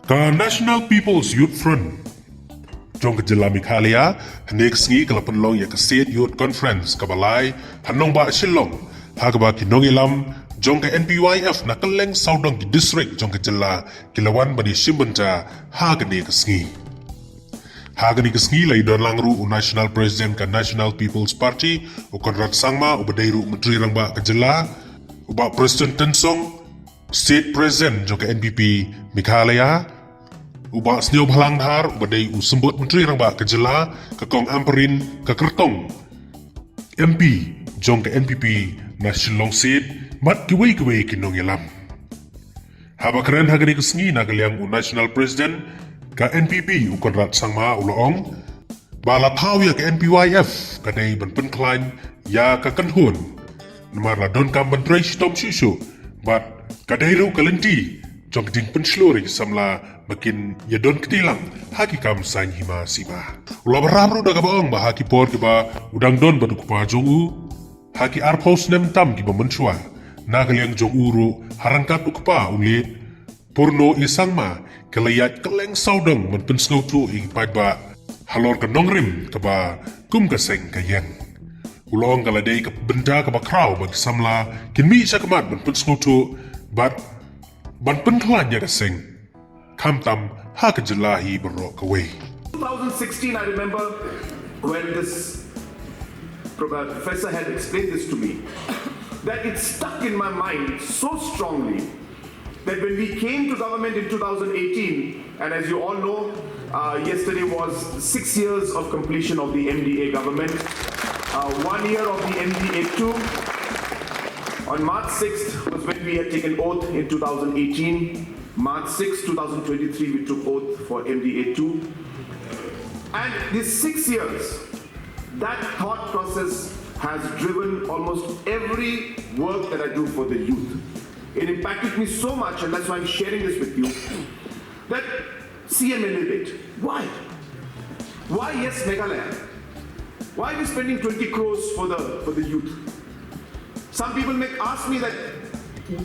Ka National People's Youth Front Jong ka jela Mikhalia hanek sngi kala penlong ya ka State Youth Conference ka balai hanong ba Shillong hagaba ki Nongïalam jong ka NPYF na kaleng saudong ki district jong ka jela kilawan bani shimbanja hagani ka sngi Hagani ka sngi lai don langru u National President ka National People's Party u Konrad Sangma u badairu menteri rangba ka jela u ba President Tensong State President jong ka NPP Mikhalia Uba sniaw bhalang dhar ubadai usembut menteri rangba ke jela ke kong amperin ke kertong MP jong ke NPP na Shillong Seat mat kiwei ki Nongïalam. Haba keren hagani ke sngi na kaliang u National President ke NPP u Konrad Sangma u loong bala thau ya ke NPYF kadai ban penklain ya ke kanhun namar la don kam ban trai stom shisho bat kadai ru kalenti jong ding pensluri samla makin ya don ketilang haki kam sang hima siba. Ula beramru daga baong ba haki por ki ba udang don batu kupa jongu haki arpos nem tam ki ba menchua na kaliang jong uru harangkat ukpa ulit porno isang ma kalayat kaleng saudang man pensngau tu ing pad ba halor ka nongrim ka ba kum ka seng ka yen. Ulong kaladei ka benda ka ba kraw bagi samla kin mi sa kamat man pensngau tu bat ban pentlan ya ka seng Kamtam hakajalahi barok away. 2016, I remember when this professor had explained this to me, that it stuck in my mind so strongly that when we came to government in 2018, and as you all know, yesterday was 6 years of completion of the MDA government, 1 year of the MDA 2. On March 6th was when we had taken oath in 2018. March 6, 2023, we took oath for MDA 2. And these 6 years, that thought process has driven almost every work that I do for the youth. It impacted me so much, and that's why I'm sharing this with you, that see and elevate. Why? Why yes, Meghalaya? Why are we spending 20 crores for the youth? Some people may ask me that,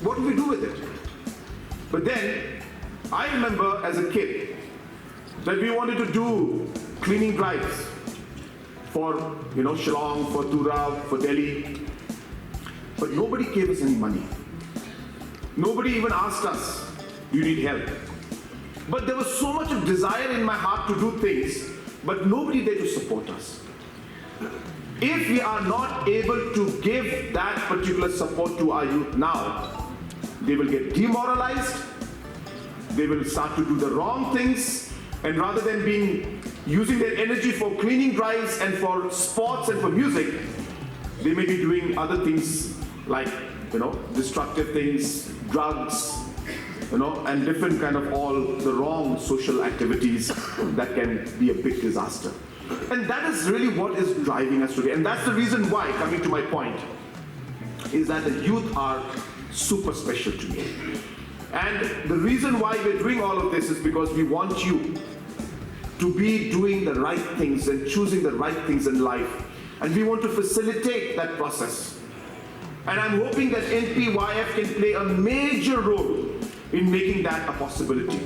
what do we do with it? But then, I remember as a kid that we wanted to do cleaning drives for, Shillong, for Tura, for Delhi. But nobody gave us any money. Nobody even asked us, do you need help? But there was so much of desire in my heart to do things, but nobody there to support us. If we are not able to give that particular support to our youth now, they will get demoralized, they will start to do the wrong things, and rather than using their energy for cleaning drives and for sports and for music, they may be doing other things like, destructive things, drugs, and different kind of all the wrong social activities that can be a big disaster. And that is really what is driving us today. And that's the reason why, coming to my point, is that the youth are super special to me. And the reason why we're doing all of this is because we want you to be doing the right things and choosing the right things in life. And we want to facilitate that process. And I'm hoping that NPYF can play a major role in making that a possibility.